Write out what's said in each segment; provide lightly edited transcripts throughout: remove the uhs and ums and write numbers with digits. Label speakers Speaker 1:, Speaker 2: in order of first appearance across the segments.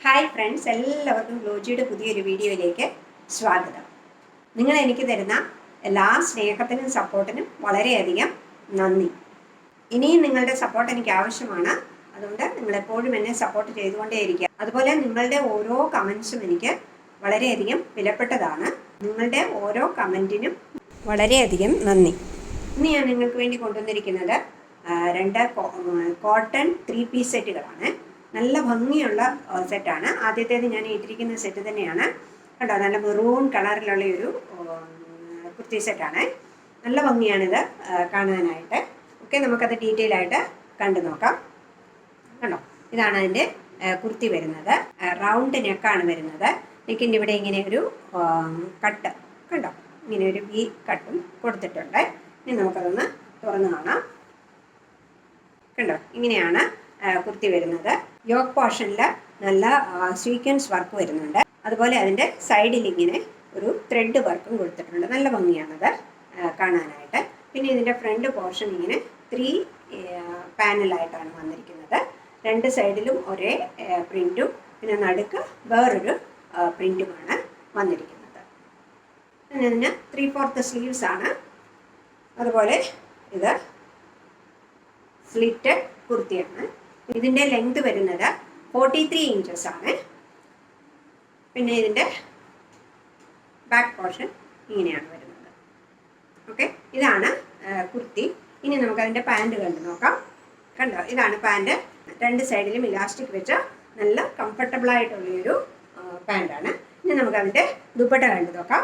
Speaker 1: Hi friends, എല്ലാവർക്കും ഗ്ലോജിയുടെ പുതിയൊരു വീഡിയോയിലേക്ക് സ്വാഗതം. നിങ്ങൾ എനിക്ക് തരുന്ന എല്ലാ സ്നേഹത്തിനും സപ്പോർട്ടിനും വളരെയധികം നന്ദി. ഇനിയും നിങ്ങളുടെ സപ്പോർട്ട് എനിക്ക് ആവശ്യമാണ്. അതുകൊണ്ട് നിങ്ങളെപ്പോഴും എന്നെ സപ്പോർട്ട് ചെയ്തുകൊണ്ടേയിരിക്കുക. അതുപോലെ നിങ്ങളുടെ ഓരോ കമൻസും എനിക്ക് വളരെയധികം വിലപ്പെട്ടതാണ്. നിങ്ങളുടെ ഓരോ കമൻറ്റിനും വളരെയധികം നന്ദി. ഇന്ന് ഞാൻ നിങ്ങൾക്ക് വേണ്ടി കൊണ്ടുവന്നിരിക്കുന്നത് 2 കോട്ടൺ 3 പീസ് സെറ്റുകളാണ്. നല്ല ഭംഗിയുള്ള സെറ്റാണ്. ആദ്യത്തേത് ഞാൻ ഇട്ടിരിക്കുന്ന സെറ്റ് തന്നെയാണ്. കണ്ടോ, നല്ല മെറൂൺ കളറിലുള്ള ഒരു കുർത്തി സെറ്റാണ്. നല്ല ഭംഗിയാണിത് കാണാനായിട്ട്. ഓക്കെ, നമുക്കത് ഡീറ്റെയിൽ ആയിട്ട് കണ്ടു നോക്കാം. കണ്ടോ, ഇതാണ് അതിൻ്റെ കുർത്തി വരുന്നത്. റൗണ്ട് നെക്കാണ് വരുന്നത്. നെക്കിൻ്റെ ഇവിടെ ഇങ്ങനെ ഒരു കട്ട് കണ്ടോ, ഇങ്ങനെ ഒരു വി കട്ടും കൊടുത്തിട്ടുണ്ട്. ഇനി നമുക്കതൊന്ന് തുറന്ന് കാണാം. കണ്ടോ, ഇങ്ങനെയാണ് കുർത്തി വരുന്നത്. യോക്ക് പോർഷനിൽ നല്ല സ്വീക്വൻസ് വർക്ക് വരുന്നുണ്ട്. അതുപോലെ അതിൻ്റെ സൈഡിൽ ഇങ്ങനെ ഒരു ത്രെഡ് വർക്കും കൊടുത്തിട്ടുണ്ട്. നല്ല ഭംഗിയാണത് കാണാനായിട്ട്. പിന്നെ ഇതിൻ്റെ ഫ്രണ്ട് പോർഷൻ ഇങ്ങനെ 3 പാനലായിട്ടാണ് വന്നിരിക്കുന്നത്. 2 സൈഡിലും ഒരേ പ്രിൻറ്റും പിന്നെ നടുക്ക് വേറൊരു പ്രിൻറ്റുമാണ് വന്നിരിക്കുന്നത്. പിന്നെ ഇതിന് 3/4 സ്ലീവ്സ് ആണ്. അതുപോലെ ഇത് സ്ലിറ്റഡ് കുർത്തിയാണ്. ഇതിൻ്റെ ലെങ്ത് വരുന്നത് 43 ഇഞ്ചസ് ആണ്. പിന്നെ ഇതിൻ്റെ ബാക്ക് പോർഷൻ ഇങ്ങനെയാണ് വരുന്നത്. ഓക്കെ, ഇതാണ് കുർത്തി. ഇനി നമുക്കതിൻ്റെ പാൻറ് കണ്ടു നോക്കാം. കണ്ടോ, ഇതാണ് പാൻറ്. 2 സൈഡിലും ഇലാസ്റ്റിക് വെച്ച നല്ല കംഫർട്ടബിളായിട്ടുള്ളൊരു പാൻറ്റാണ്. ഇനി നമുക്കതിൻ്റെ ദുപ്പട്ട കണ്ടു നോക്കാം.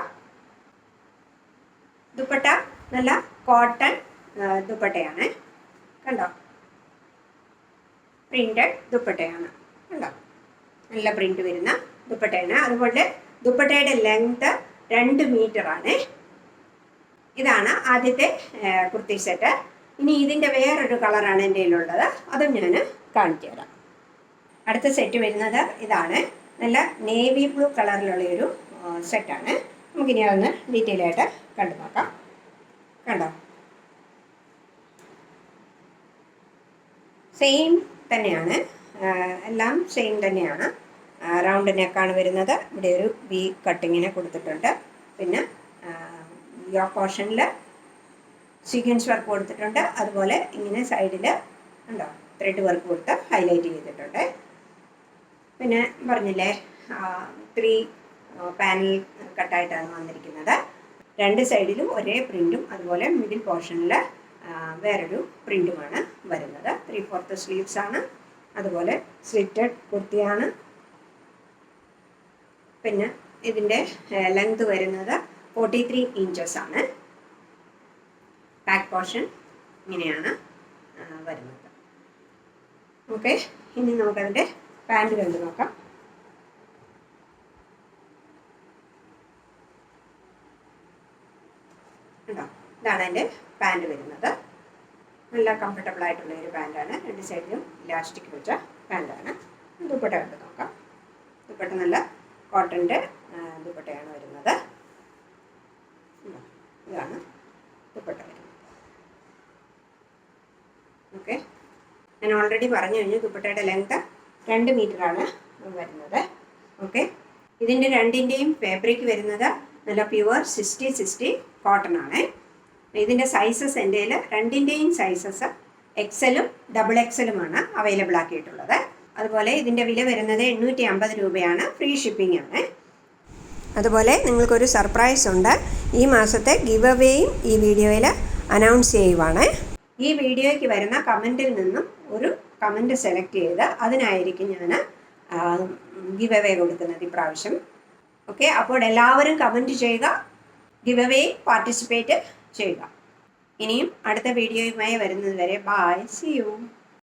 Speaker 1: ദുപ്പട്ട നല്ല കോട്ടൺ ദുപ്പട്ടയാണ്. കണ്ടോ, പ്രിന്റഡ് ദുപ്പട്ടയാണ്. കണ്ടോ, നല്ല പ്രിന്റ് വരുന്ന ദുപ്പട്ടയാണ്. അതുപോലെ ദുപ്പട്ടയുടെ ലെങ്ത് 2 മീറ്ററാണ്. ഇതാണ് ആദ്യത്തെ കുർത്തി സെറ്റ്. ഇനി ഇതിൻ്റെ വേറൊരു കളറാണ് എൻ്റെ കയ്യിലുള്ളത്. അതും ഞാൻ കാണിച്ചു തരാം. അടുത്ത സെറ്റ് വരുന്നത് ഇതാണ്. നല്ല നേവി ബ്ലൂ കളറിലുള്ളൊരു സെറ്റാണ്. നമുക്കിനി അതൊന്ന് ഡീറ്റെയിൽ ആയിട്ട് കണ്ടു നോക്കാം. കണ്ടോ, സെയിം തന്നെയാണ്, എല്ലാം സെയിം തന്നെയാണ്. റൗണ്ട് നെക്കാണ് വരുന്നത്. ഇവിടെ ഒരു വി കട്ടിങ്ങിനെ കൊടുത്തിട്ടുണ്ട്. പിന്നെ യോക്ക് പോർഷനിൽ സീക്വൻസ് വർക്ക് കൊടുത്തിട്ടുണ്ട്. അതുപോലെ ഇങ്ങനെ സൈഡിൽ ഉണ്ടോ ത്രെഡ് വർക്ക് കൊടുത്ത് ഹൈലൈറ്റ് ചെയ്തിട്ടുണ്ട്. പിന്നെ പറഞ്ഞില്ലേ 3 പാനൽ കട്ടായിട്ടാണ് വന്നിരിക്കുന്നത്. 2 സൈഡിലും ഒരേ പ്രിൻറ്റും അതുപോലെ മിഡിൽ പോർഷനിൽ വേറൊരു പ്രിൻറ്റുമാണ് വരുന്നത്. 3/4 സ്ലീവ്സ് ആണ്. അതുപോലെ സ്ലിറ്റഡ് കുർത്തിയാണ്. പിന്നെ ഇതിൻ്റെ ലെങ്ത് വരുന്നത് 43 ഇഞ്ചസ് ആണ്. ബാക്ക് പോർഷൻ ഇങ്ങനെയാണ് വരുന്നത്. ഓക്കെ, ഇനി നമുക്കതിൻ്റെ പാൻറ് കണ്ടു നോക്കാം. കേട്ടോ, ഇതാണ് എൻ്റെ പാൻറ് വരുന്നത്. നല്ല കംഫർട്ടബിൾ ആയിട്ടുള്ള ഒരു പാൻറ്റാണ്. 2 സൈഡിലും ഇലാസ്റ്റിക് വെച്ച പാൻറ്റാണ്. ദുപ്പട്ട കണ്ടു നോക്കാം. ദുപ്പട്ട നല്ല കോട്ടൻ്റെ ദുപ്പട്ടയാണ് വരുന്നത്. ഇതാണ് ദുപ്പട്ട വരുന്നത്. ഓക്കെ, ഞാൻ ഓൾറെഡി പറഞ്ഞു കഴിഞ്ഞു. ദുപ്പട്ടയുടെ ലെങ്ത് 2 മീറ്ററാണ് വരുന്നത്. ഓക്കെ, ഇതിൻ്റെ രണ്ടിൻ്റെയും ഫാബ്രിക് വരുന്നത് നല്ല പ്യുവർ 60/60 കോട്ടൺ ആണ്. ഇതിൻ്റെ സൈസസ് എൻ്റെ കയ്യിൽ രണ്ടിൻ്റെയും സൈസസ് എക്സലും ഡബിൾ എക്സലുമാണ് അവൈലബിൾ ആക്കിയിട്ടുള്ളത്. അതുപോലെ ഇതിൻ്റെ വില വരുന്നത് 850 രൂപയാണ്. ഫ്രീ ഷിപ്പിംഗ് ആണ്. അതുപോലെ നിങ്ങൾക്കൊരു സർപ്രൈസ് ഉണ്ട്. ഈ മാസത്തെ ഗിവ് അവേയും ഈ വീഡിയോയിൽ അനൗൺസ് ചെയ്യുവാണ്. ഈ വീഡിയോയ്ക്ക് വരുന്ന കമൻറ്റിൽ നിന്നും ഒരു കമൻറ്റ് സെലക്ട് ചെയ്ത് അതിനായിരിക്കും ഞാൻ ഗിവ് അവേ കൊടുക്കുന്നത് ഇപ്രാവശ്യം. ഓക്കെ, അപ്പോൾ എല്ലാവരും കമൻറ്റ് ചെയ്യുക, ഗിവ് അവേ പാർട്ടിസിപ്പേറ്റ് ചെയ്യുക. ഇനിയും അടുത്ത വീഡിയോയുമായി വരുന്നത് വരെ ബൈ, സീ യു.